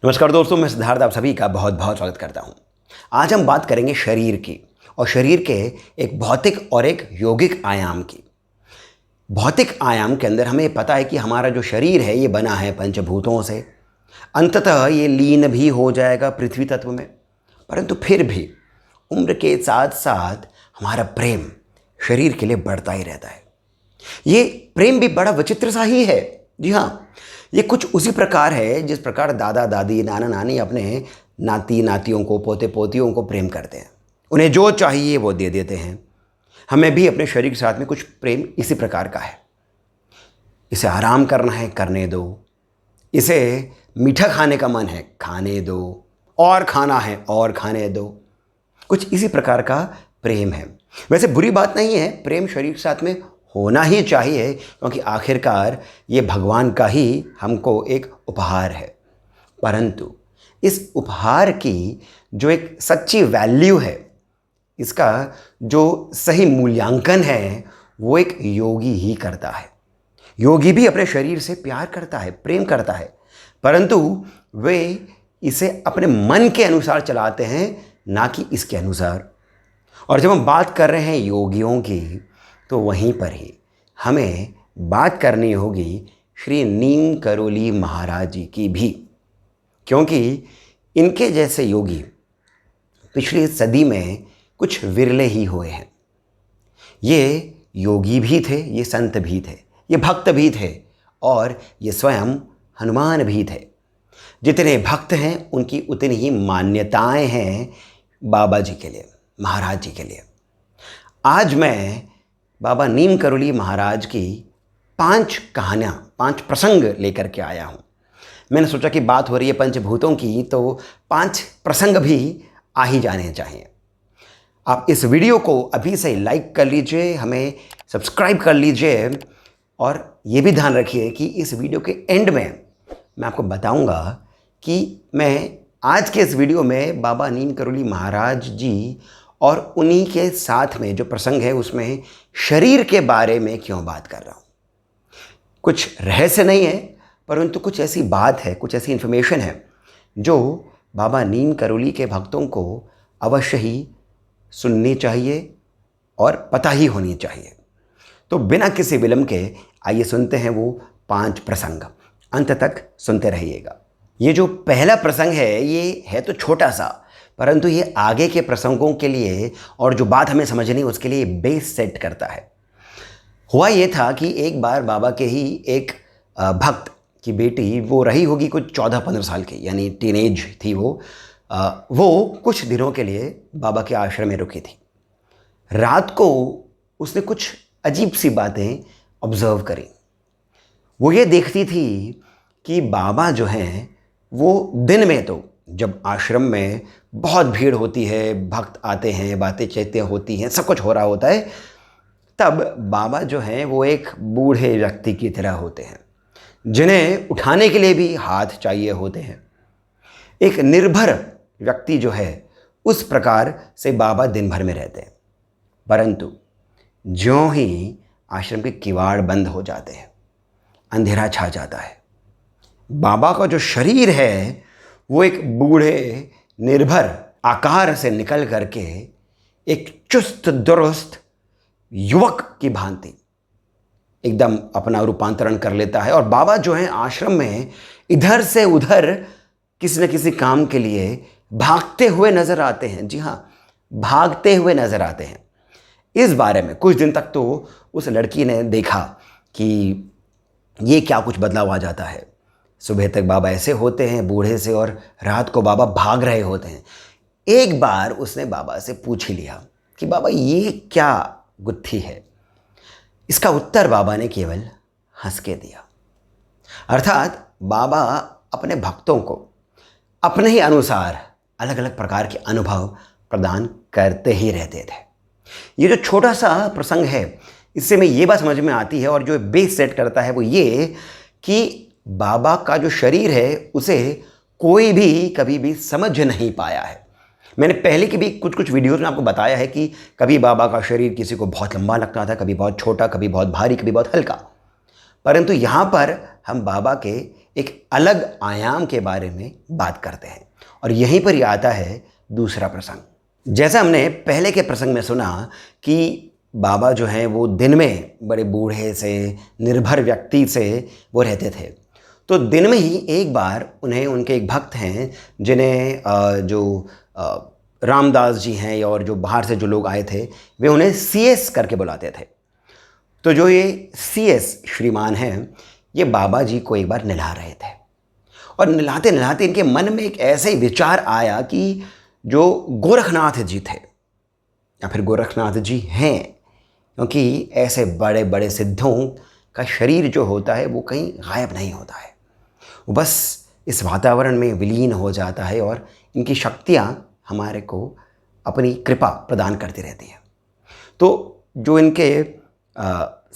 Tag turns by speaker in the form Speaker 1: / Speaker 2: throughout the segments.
Speaker 1: नमस्कार दोस्तों, मैं सिद्धार्थ आप सभी का बहुत बहुत स्वागत करता हूं। आज हम बात करेंगे शरीर की और शरीर के एक भौतिक और एक यौगिक आयाम की। भौतिक आयाम के अंदर हमें पता है कि हमारा जो शरीर है ये बना है पंचभूतों से। अंततः ये लीन भी हो जाएगा पृथ्वी तत्व में, परंतु फिर भी उम्र के साथ साथ हमारा प्रेम शरीर के लिए बढ़ता ही रहता है। ये प्रेम भी बड़ा विचित्र सा ही है। जी हाँ, ये कुछ उसी प्रकार है जिस प्रकार दादा दादी नाना नानी अपने नाती नातियों को पोते पोतियों को प्रेम करते हैं। उन्हें जो चाहिए वो दे देते हैं। हमें भी अपने शरीर के साथ में कुछ प्रेम इसी प्रकार का है। इसे आराम करना है, करने दो। इसे मीठा खाने का मन है, खाने दो। और खाना है और खाने दो। कुछ इसी प्रकार का प्रेम है। वैसे बुरी बात नहीं है, प्रेम शरीर के साथ में होना ही चाहिए, क्योंकि आखिरकार ये भगवान का ही हमको एक उपहार है। परंतु इस उपहार की जो एक सच्ची वैल्यू है, इसका जो सही मूल्यांकन है, वो एक योगी ही करता है। योगी भी अपने शरीर से प्यार करता है, प्रेम करता है, परंतु वे इसे अपने मन के अनुसार चलाते हैं, ना कि इसके अनुसार। और जब हम बात कर रहे हैं योगियों की, तो वहीं पर ही हमें बात करनी होगी श्री नीम करोली महाराज जी की भी, क्योंकि इनके जैसे योगी पिछली सदी में कुछ विरले ही हुए हैं। ये योगी भी थे, ये संत भी थे, ये भक्त भी थे, और ये स्वयं हनुमान भी थे। जितने भक्त हैं उनकी उतनी ही मान्यताएं हैं बाबा जी के लिए, महाराज जी के लिए। आज मैं बाबा नीम करोली महाराज की 5 कहानियाँ, 5 प्रसंग लेकर के आया हूँ। मैंने सोचा कि बात हो रही है पंचभूतों की, तो 5 प्रसंग भी आ ही जाने चाहिए। आप इस वीडियो को अभी से लाइक कर लीजिए, हमें सब्सक्राइब कर लीजिए, और ये भी ध्यान रखिए कि इस वीडियो के एंड में मैं आपको बताऊंगा कि मैं आज के इस वीडियो में बाबा नीम करोली महाराज जी और उन्हीं के साथ में जो प्रसंग है उसमें शरीर के बारे में क्यों बात कर रहा हूँ। कुछ रहस्य नहीं है, परंतु कुछ ऐसी बात है, कुछ ऐसी इन्फॉर्मेशन है जो बाबा नीम करोली के भक्तों को अवश्य ही सुननी चाहिए और पता ही होनी चाहिए। तो बिना किसी विलंब के आइए सुनते हैं वो 5 प्रसंग। अंत तक सुनते रहिएगा। ये जो पहला प्रसंग है ये है तो छोटा सा, परंतु ये आगे के प्रसंगों के लिए और जो बात हमें समझनी उसके लिए बेस सेट करता है। हुआ ये था कि एक बार बाबा के ही एक भक्त की बेटी, वो रही होगी कुछ 14-15 साल की, यानी टीनेज थी वो कुछ दिनों के लिए बाबा के आश्रम में रुकी थी। रात को उसने कुछ अजीब सी बातें ऑब्जर्व करी। वो ये देखती थी कि बाबा जो हैं वो दिन में तो जब आश्रम में बहुत भीड़ होती है, भक्त आते हैं, बातें चीतें होती हैं, सब कुछ हो रहा होता है, तब बाबा जो हैं वो एक बूढ़े व्यक्ति की तरह होते हैं, जिन्हें उठाने के लिए भी हाथ चाहिए होते हैं। एक निर्भर व्यक्ति जो है उस प्रकार से बाबा दिन भर में रहते हैं। परंतु ज्यों ही आश्रम के किवाड़ बंद हो जाते हैं, अंधेरा छा जाता है, बाबा का जो शरीर है वो एक बूढ़े निर्भर आकार से निकल करके एक चुस्त दुरुस्त युवक की भांति एकदम अपना रूपांतरण कर लेता है। और बाबा जो हैं आश्रम में इधर से उधर किसी न किसी काम के लिए भागते हुए नजर आते हैं। जी हाँ, भागते हुए नजर आते हैं। इस बारे में कुछ दिन तक तो उस लड़की ने देखा कि ये क्या कुछ बदलाव आ जाता है। सुबह तक बाबा ऐसे होते हैं बूढ़े से, और रात को बाबा भाग रहे होते हैं। एक बार उसने बाबा से पूछ ही लिया कि बाबा ये क्या गुत्थी है। इसका उत्तर बाबा ने केवल हंस के दिया। अर्थात बाबा अपने भक्तों को अपने ही अनुसार अलग अलग प्रकार के अनुभव प्रदान करते ही रहते थे। ये जो छोटा सा प्रसंग है, इससे में ये बात समझ में आती है, और जो बेस सेट करता है वो ये कि बाबा का जो शरीर है उसे कोई भी कभी भी समझ नहीं पाया है। मैंने पहले की भी कुछ वीडियोस में आपको बताया है कि कभी बाबा का शरीर किसी को बहुत लंबा लगता था, कभी बहुत छोटा, कभी बहुत भारी, कभी बहुत हल्का। परंतु यहाँ पर हम बाबा के एक अलग आयाम के बारे में बात करते हैं। और यहीं पर ही आता है दूसरा प्रसंग। जैसा हमने पहले के प्रसंग में सुना कि बाबा जो हैं वो दिन में बड़े बूढ़े से निर्भर व्यक्ति से वो रहते थे, तो दिन में ही एक बार उन्हें उनके एक भक्त हैं जिन्हें रामदास जी हैं और जो बाहर से जो लोग आए थे वे उन्हें CS करके बुलाते थे। तो जो ये CS श्रीमान हैं ये बाबा जी को एक बार नहला रहे थे और नहलाते नहलाते इनके मन में एक ऐसे ही विचार आया कि जो गोरखनाथ जी थे या फिर गोरखनाथ जी हैं, क्योंकि ऐसे बड़े बड़े सिद्धों का शरीर जो होता है वो कहीं गायब नहीं होता है, वो बस इस वातावरण में विलीन हो जाता है और इनकी शक्तियाँ हमारे को अपनी कृपा प्रदान करती रहती हैं। तो जो इनके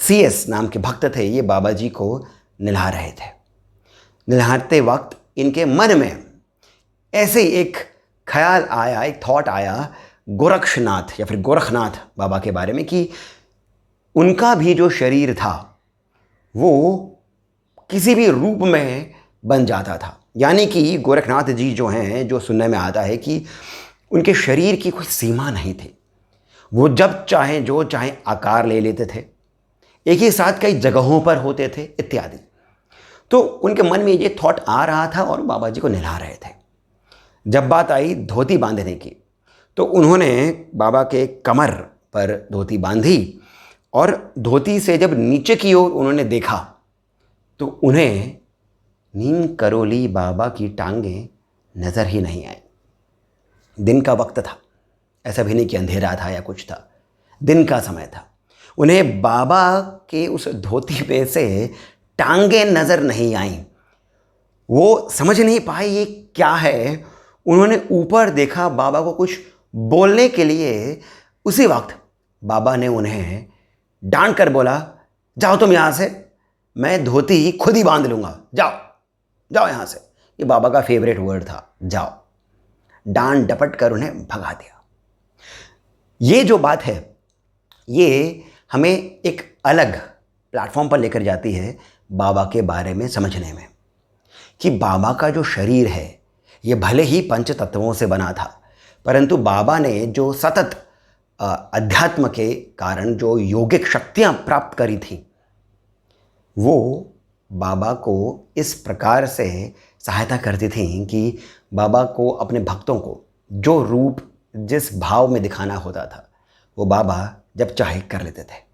Speaker 1: CS नाम के भक्त थे ये बाबा जी को नहला रहे थे। नहलाते वक्त इनके मन में ऐसे ही एक ख्याल आया, एक थॉट आया गोरक्षनाथ या फिर गोरखनाथ बाबा के बारे में कि उनका भी जो शरीर था वो किसी भी रूप में बन जाता था। यानी कि गोरखनाथ जी जो हैं, जो सुनने में आता है कि उनके शरीर की कोई सीमा नहीं थी, वो जब चाहें जो चाहें आकार ले लेते थे, एक ही साथ कई जगहों पर होते थे इत्यादि। तो उनके मन में ये थॉट आ रहा था और बाबा जी को नहला रहे थे। जब बात आई धोती बांधने की तो उन्होंने बाबा के कमर पर धोती बांधी और धोती से जब नीचे की ओर उन्होंने देखा तो उन्हें नीम करोली बाबा की टांगें नज़र ही नहीं आई। दिन का वक्त था, ऐसा भी नहीं कि अंधेरा था या कुछ था, दिन का समय था। उन्हें बाबा के उस धोती पे से टांगें नज़र नहीं आईं। वो समझ नहीं पाए ये क्या है। उन्होंने ऊपर देखा बाबा को कुछ बोलने के लिए, उसी वक्त बाबा ने उन्हें डांट कर बोला, जाओ तुम यहाँ से, मैं धोती खुद ही बांध लूँगा, जाओ जाओ यहाँ से। ये बाबा का फेवरेट वर्ड था, जाओ। डांट डपट कर उन्हें भगा दिया। ये जो बात है ये हमें एक अलग प्लेटफॉर्म पर लेकर जाती है बाबा के बारे में समझने में, कि बाबा का जो शरीर है ये भले ही पंच तत्वों से बना था, परंतु बाबा ने जो सतत अध्यात्म के कारण जो योगिक शक्तियाँ प्राप्त करी थी वो बाबा को इस प्रकार से सहायता करती थी कि बाबा को अपने भक्तों को जो रूप जिस भाव में दिखाना होता था वो बाबा जब चाहे कर लेते थे।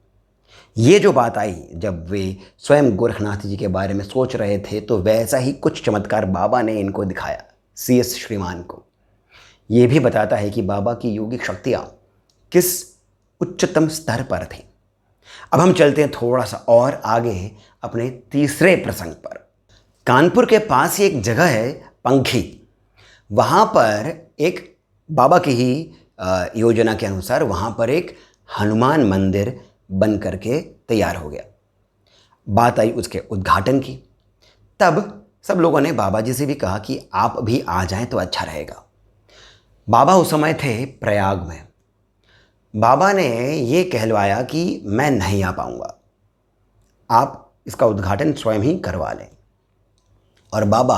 Speaker 1: ये जो बात आई जब वे स्वयं गोरखनाथ जी के बारे में सोच रहे थे तो वैसा ही कुछ चमत्कार बाबा ने इनको दिखाया, CS श्रीमान को। ये भी बताता है कि बाबा की योगिक शक्तियाँ किस उच्चतम स्तर पर थी। अब हम चलते हैं थोड़ा सा और आगे अपने तीसरे प्रसंग पर। कानपुर के पास ही एक जगह है पंखी, वहाँ पर एक बाबा की ही योजना के अनुसार वहाँ पर एक हनुमान मंदिर बन करके तैयार हो गया। बात आई उसके उद्घाटन की। तब सब लोगों ने बाबा जी से भी कहा कि आप भी आ जाएं तो अच्छा रहेगा। बाबा उस समय थे प्रयाग में। बाबा ने ये कहलवाया कि मैं नहीं आ पाऊँगा, आप इसका उद्घाटन स्वयं ही करवा लें। और बाबा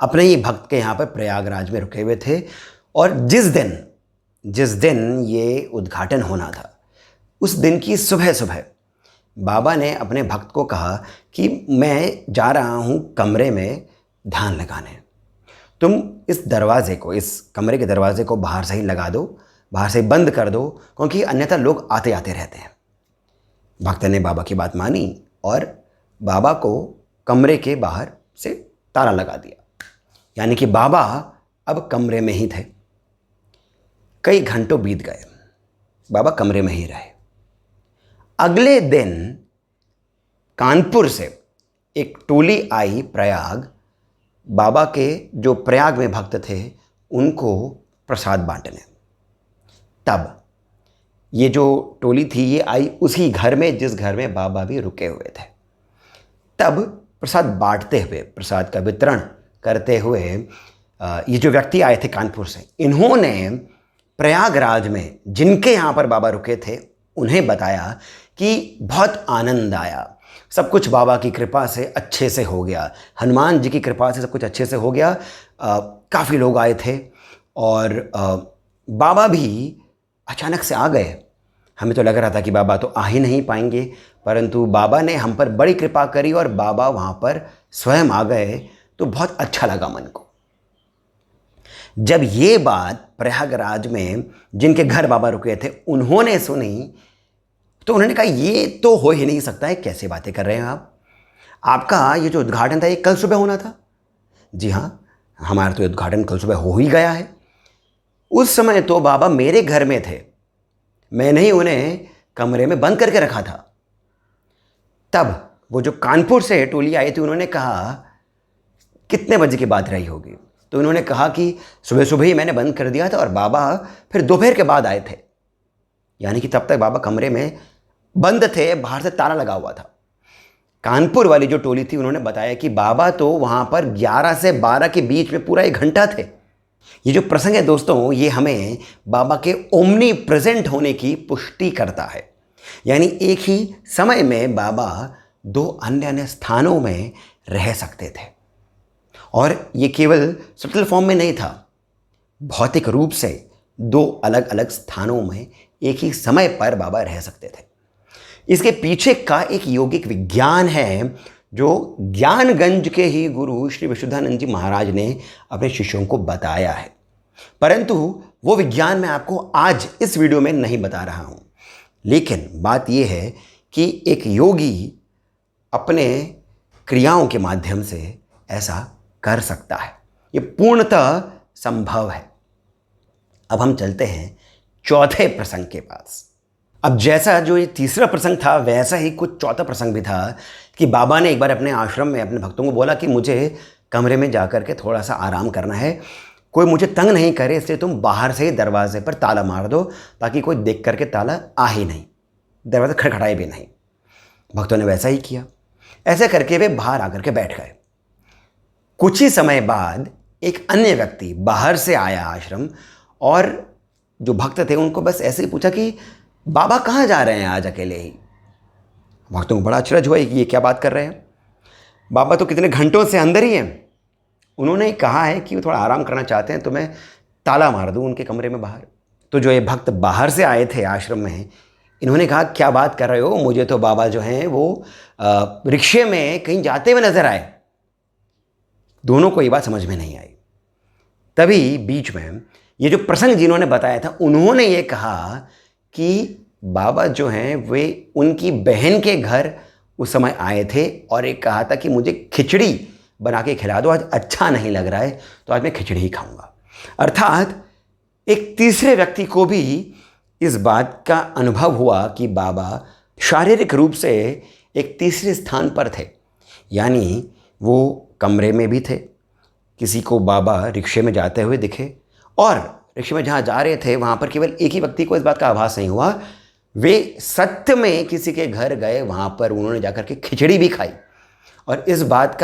Speaker 1: अपने ही भक्त के यहाँ पर प्रयागराज में रुके हुए थे और जिस दिन ये उद्घाटन होना था उस दिन की सुबह सुबह बाबा ने अपने भक्त को कहा कि मैं जा रहा हूँ कमरे में ध्यान लगाने, तुम इस दरवाज़े को, इस कमरे के दरवाज़े को बाहर से ही लगा दो, बाहर से बंद कर दो, क्योंकि अन्यथा लोग आते आते रहते हैं। भक्त ने बाबा की बात मानी और बाबा को कमरे के बाहर से ताला लगा दिया। यानी कि बाबा अब कमरे में ही थे। कई घंटों बीत गए, बाबा कमरे में ही रहे। अगले दिन कानपुर से एक टोली आई प्रयाग, बाबा के जो प्रयाग में भक्त थे उनको प्रसाद बांटने। तब ये जो टोली थी ये आई उसी घर में जिस घर में बाबा भी रुके हुए थे। तब प्रसाद बांटते हुए, प्रसाद का वितरण करते हुए ये जो व्यक्ति आए थे कानपुर से, इन्होंने प्रयागराज में जिनके यहाँ पर बाबा रुके थे उन्हें बताया कि बहुत आनंद आया, सब कुछ बाबा की कृपा से अच्छे से हो गया, हनुमान जी की कृपा से सब कुछ अच्छे से हो गया। काफ़ी लोग आए थे और बाबा भी अचानक से आ गए। हमें तो लग रहा था कि बाबा तो आ ही नहीं पाएंगे, परंतु बाबा ने हम पर बड़ी कृपा करी और बाबा वहाँ पर स्वयं आ गए, तो बहुत अच्छा लगा मन को। जब ये बात प्रयागराज में जिनके घर बाबा रुके थे उन्होंने सुनी, तो उन्होंने कहा ये तो हो ही नहीं सकता है, कैसे बातें कर रहे हैं आप, आपका ये जो उद्घाटन था ये कल सुबह होना था। जी हाँ, हमारा तो उद्घाटन कल सुबह हो ही गया है। उस समय तो बाबा मेरे घर में थे, मैंने ही उन्हें कमरे में बंद करके रखा था। तब वो जो कानपुर से टोली आई थी उन्होंने कहा कितने बजे की बात रही होगी, तो उन्होंने कहा कि सुबह सुबह ही मैंने बंद कर दिया था और बाबा फिर दोपहर के बाद आए थे, यानी कि तब तक बाबा कमरे में बंद थे, बाहर से ताला लगा हुआ था। कानपुर वाली जो टोली थी उन्होंने बताया कि बाबा तो वहाँ पर 11 से 12 के बीच में पूरा 1 घंटा थे। ये जो प्रसंग है दोस्तों, ये हमें बाबा के ओमनी प्रेजेंट होने की पुष्टि करता है, यानी एक ही समय में बाबा 2 अन्य अन्य स्थानों में रह सकते थे। और ये केवल सटल फॉर्म में नहीं था, भौतिक रूप से 2 अलग अलग स्थानों में एक ही समय पर बाबा रह सकते थे। इसके पीछे का एक यौगिक विज्ञान है जो ज्ञानगंज के ही गुरु श्री विशुद्धानंद जी महाराज ने अपने शिष्यों को बताया है, परंतु वो विज्ञान मैं आपको आज इस वीडियो में नहीं बता रहा हूँ। लेकिन बात यह है कि एक योगी अपने क्रियाओं के माध्यम से ऐसा कर सकता है, ये पूर्णतः संभव है। अब हम चलते हैं चौथे प्रसंग के पास। अब जैसा जो ये तीसरा प्रसंग था वैसा ही कुछ चौथा प्रसंग भी था कि बाबा ने एक बार अपने आश्रम में अपने भक्तों को बोला कि मुझे कमरे में जाकर के थोड़ा सा आराम करना है, कोई मुझे तंग नहीं करे, इसलिए तुम बाहर से ही दरवाजे पर ताला मार दो ताकि कोई देख करके ताला आ ही नहीं, दरवाज़ा खड़खड़ाए भी नहीं। भक्तों ने वैसा ही किया। ऐसे करके वे बाहर आकर के बैठ गए। कुछ ही समय बाद एक अन्य व्यक्ति बाहर से आया आश्रम, और जो भक्त थे उनको बस ऐसे ही पूछा कि बाबा कहाँ जा रहे हैं आज अकेले ही। भक्तों को बड़ा अचरज हुआ कि ये क्या बात कर रहे हैं, बाबा तो कितने घंटों से अंदर ही हैं। उन्होंने कहा है कि वो थोड़ा आराम करना चाहते हैं, तो मैं ताला मार दूँ उनके कमरे में बाहर। तो जो ये भक्त बाहर से आए थे आश्रम में, इन्होंने कहा क्या बात कर रहे हो, मुझे तो बाबा जो हैं वो रिक्शे में कहीं जाते हुए नजर आए। दोनों को ये बात समझ में नहीं आई। तभी बीच में ये जो प्रसंग जिन्होंने बताया था उन्होंने ये कहा कि बाबा जो हैं वे उनकी बहन के घर उस समय आए थे और एक कहा था कि मुझे खिचड़ी बना के खिला दो, आज अच्छा नहीं लग रहा है तो आज मैं खिचड़ी ही खाऊंगा। अर्थात एक तीसरे व्यक्ति को भी इस बात का अनुभव हुआ कि बाबा शारीरिक रूप से एक तीसरे स्थान पर थे, यानी वो कमरे में भी थे, किसी को बाबा रिक्शे में जाते हुए दिखे, और रिक्शे में जहाँ जा रहे थे वहाँ पर केवल एक ही व्यक्ति को इस बात का आभास नहीं हुआ, वे सत्य में किसी के घर गए, वहाँ पर उन्होंने जाकर के खिचड़ी भी खाई। और इस बात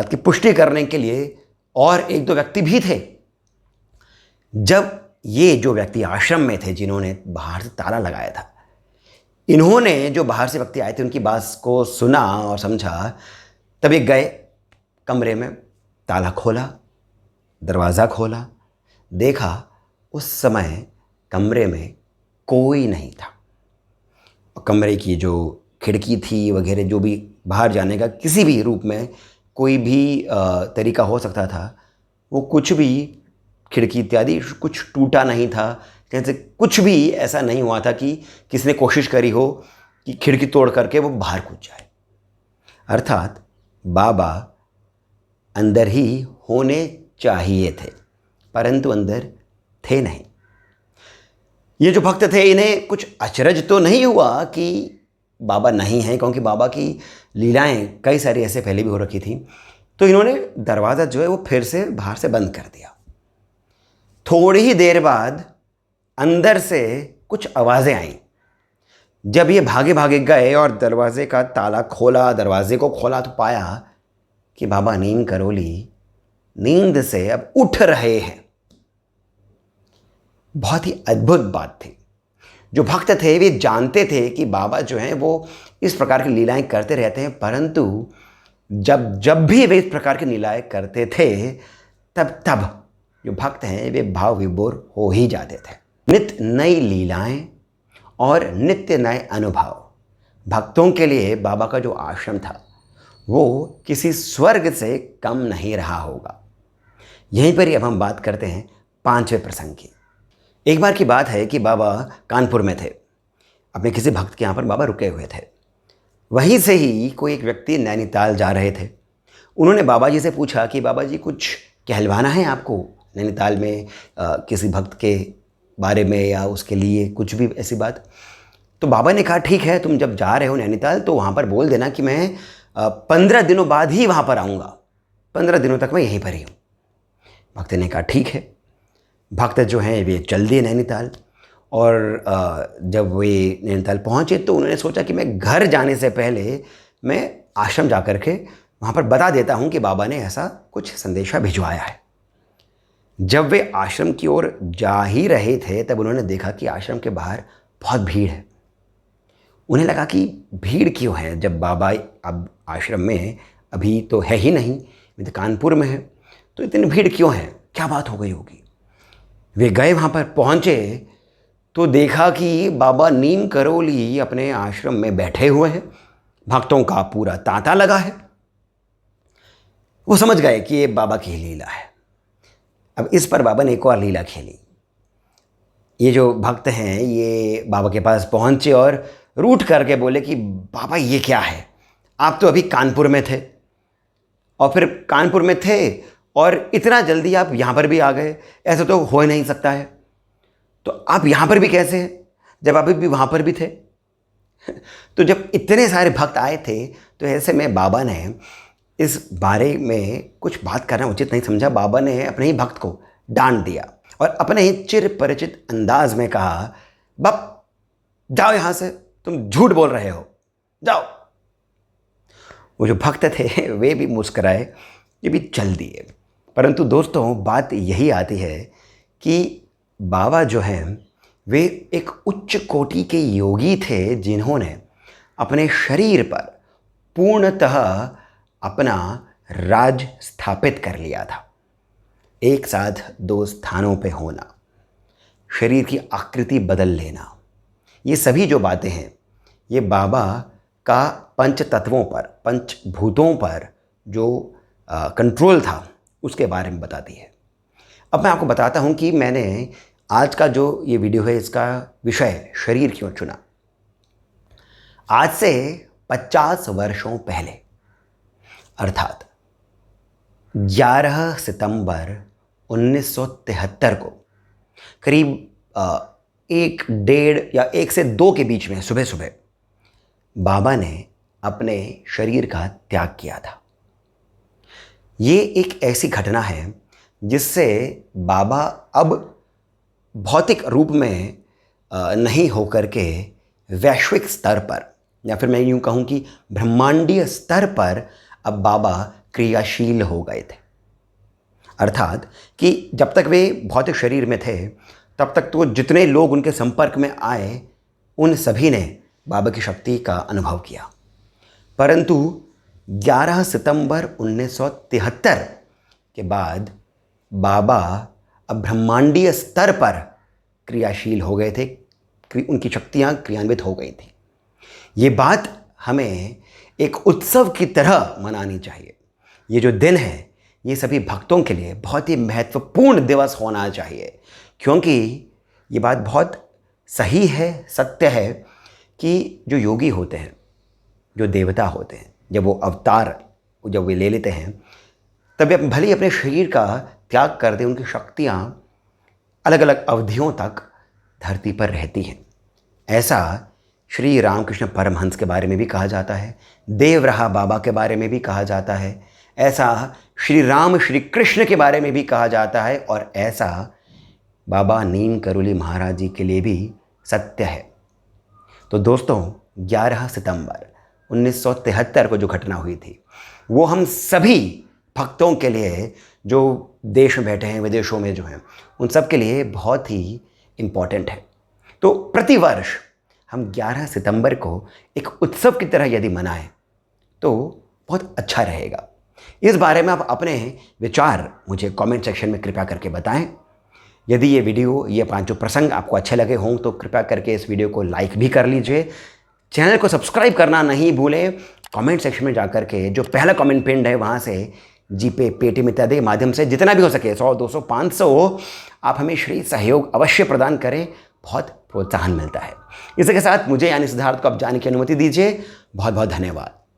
Speaker 1: की पुष्टि करने के लिए और 1-2 व्यक्ति भी थे। जब ये जो व्यक्ति आश्रम में थे जिन्होंने बाहर से ताला लगाया था, इन्होंने जो बाहर से व्यक्ति आए थे उनकी बात को सुना और समझा, तभी गए कमरे में, ताला खोला, दरवाज़ा खोला, देखा उस समय कमरे में कोई नहीं था। कमरे की जो खिड़की थी वगैरह, जो भी बाहर जाने का किसी भी रूप में कोई भी तरीका हो सकता था, वो कुछ भी खिड़की इत्यादि कुछ टूटा नहीं था। जैसे कुछ भी ऐसा नहीं हुआ था कि किसी ने कोशिश करी हो कि खिड़की तोड़ करके वो बाहर कूद जाए। अर्थात बाबा अंदर ही होने चाहिए थे, परंतु अंदर थे नहीं। ये जो भक्त थे इन्हें कुछ अचरज तो नहीं हुआ कि बाबा नहीं हैं, क्योंकि बाबा की लीलाएं कई सारी ऐसे पहले भी हो रखी थी। तो इन्होंने दरवाज़ा जो है वो फिर से बाहर से बंद कर दिया। थोड़ी ही देर बाद अंदर से कुछ आवाज़ें आईं। जब ये भागे भागे गए और दरवाजे का ताला खोला, दरवाजे को खोला, तो पाया कि बाबा नींद करोली, नींद से अब उठ रहे हैं। बहुत ही अद्भुत बात थी। जो भक्त थे वे जानते थे कि बाबा जो हैं वो इस प्रकार की लीलाएं करते रहते हैं, परंतु जब जब भी वे इस प्रकार की लीलाएं करते थे तब तब जो भक्त हैं वे भाव विभोर हो ही जाते थे। नित्य नई लीलाएं और नित्य नए अनुभव। भक्तों के लिए बाबा का जो आश्रम था वो किसी स्वर्ग से कम नहीं रहा होगा। यहीं पर ही अब हम बात करते हैं 5वें प्रसंग की। एक बार की बात है कि बाबा कानपुर में थे, अपने किसी भक्त के यहाँ पर बाबा रुके हुए थे। वहीं से ही कोई एक व्यक्ति नैनीताल जा रहे थे। उन्होंने बाबा जी से पूछा कि बाबा जी कुछ कहलवाना है आपको नैनीताल में, किसी भक्त के बारे में या उसके लिए कुछ भी ऐसी बात। तो बाबा ने कहा ठीक है, तुम जब जा रहे हो नैनीताल तो वहाँ पर बोल देना कि मैं 15 दिनों बाद ही वहाँ पर आऊँगा, 15 दिनों तक मैं यहीं पर ही हूँ। भक्त ने कहा ठीक है। भक्त जो हैं वे चल दिए नैनीताल, और जब वे नैनीताल पहुँचे तो उन्होंने सोचा कि मैं घर जाने से पहले मैं आश्रम जा कर के वहाँ पर बता देता हूँ कि बाबा ने ऐसा कुछ संदेशा भिजवाया है। जब वे आश्रम की ओर जा ही रहे थे तब उन्होंने देखा कि आश्रम के बाहर बहुत भीड़ है। उन्हें लगा कि भीड़ क्यों है, जब बाबा अब आश्रम में अभी तो है ही नहीं, मैं तो कानपुर में है, तो इतनी भीड़ क्यों है, क्या बात हो गई होगी। वे गए, वहाँ पर पहुँचे तो देखा कि बाबा नीम करोली अपने आश्रम में बैठे हुए हैं, भक्तों का पूरा तांता लगा है। वो समझ गए कि ये बाबा की लीला है। अब इस पर बाबा ने एक और लीला खेली। ये जो भक्त हैं ये बाबा के पास पहुँचे और रूठ करके बोले कि बाबा ये क्या है, आप तो अभी कानपुर में थे, और फिर कानपुर में थे और इतना जल्दी आप यहाँ पर भी आ गए, ऐसा तो हो ही नहीं सकता है। तो आप यहाँ पर भी कैसे हैं जब आप भी वहाँ पर भी थे। तो जब इतने सारे भक्त आए थे तो ऐसे में बाबा ने इस बारे में कुछ बात करना उचित नहीं समझा। बाबा ने अपने ही भक्त को डांट दिया और अपने ही चिर परिचित अंदाज में कहा, बाप जाओ यहाँ से, तुम झूठ बोल रहे हो, जाओ। वो जो भक्त थे वे भी मुस्कराए, ये भी चल दिए। परंतु दोस्तों बात यही आती है कि बाबा जो हैं वे एक उच्च कोटि के योगी थे जिन्होंने अपने शरीर पर पूर्णतः अपना राज स्थापित कर लिया था। एक साथ 2 स्थानों पे होना, शरीर की आकृति बदल लेना, ये सभी जो बातें हैं ये बाबा का पंच तत्वों पर, पंचभूतों पर जो कंट्रोल था उसके बारे में बताती है। अब मैं आपको बताता हूँ कि मैंने आज का जो ये वीडियो है इसका विषय शरीर क्यों चुना। आज से 50 वर्षों पहले अर्थात 11 सितंबर 1973 को करीब 1, 1.5 या 1 से 2 के बीच में सुबह सुबह बाबा ने अपने शरीर का त्याग किया था। ये एक ऐसी घटना है जिससे बाबा अब भौतिक रूप में नहीं होकर के वैश्विक स्तर पर, या फिर मैं यूँ कहूँ कि ब्रह्मांडीय स्तर पर अब बाबा क्रियाशील हो गए थे। अर्थात कि जब तक वे भौतिक शरीर में थे तब तक तो जितने लोग उनके संपर्क में आए उन सभी ने बाबा की शक्ति का अनुभव किया। परंतु 11 सितंबर 1973 के बाद बाबा अब ब्रह्मांडीय स्तर पर क्रियाशील हो गए थे, उनकी शक्तियाँ क्रियान्वित हो गई थी। ये बात हमें एक उत्सव की तरह मनानी चाहिए। ये जो दिन है ये सभी भक्तों के लिए बहुत ही महत्वपूर्ण दिवस होना चाहिए, क्योंकि ये बात बहुत सही है, सत्य है कि जो योगी होते हैं, जो देवता होते हैं, जब वो अवतार जब वे ले लेते हैं तब वे भले ही अपने शरीर का त्याग कर दें, उनकी शक्तियाँ अलग अलग अवधियों तक धरती पर रहती हैं। ऐसा श्री रामकृष्ण परमहंस के बारे में भी कहा जाता है, देवराहा बाबा के बारे में भी कहा जाता है, ऐसा श्री राम श्री कृष्ण के बारे में भी कहा जाता है, और ऐसा बाबा नीम करोली महाराज जी के लिए भी सत्य है। तो दोस्तों 11 सितंबर 1973 को जो घटना हुई थी वो हम सभी भक्तों के लिए, जो देश में बैठे हैं, विदेशों में जो हैं, उन सब के लिए बहुत ही इम्पॉर्टेंट है, तो प्रतिवर्ष हम 11 सितंबर को एक उत्सव की तरह यदि मनाएं तो बहुत अच्छा रहेगा। इस बारे में आप अपने विचार मुझे कमेंट सेक्शन में कृपया करके बताएं। यदि ये वीडियो, ये 5 प्रसंग आपको अच्छे लगे हों तो कृपया करके इस वीडियो को लाइक भी कर लीजिए। चैनल को सब्सक्राइब करना नहीं भूलें। कमेंट सेक्शन में जाकर के जो पहला कमेंट पिंड है वहाँ से जीपे, पेटीएम इत्यादि के माध्यम से जितना भी हो सके 100, 200, 500 आप हमें श्री सहयोग अवश्य प्रदान करें, बहुत प्रोत्साहन मिलता है। इसी के साथ मुझे यानी सिद्धार्थ को अब जाने की अनुमति दीजिए। बहुत बहुत धन्यवाद।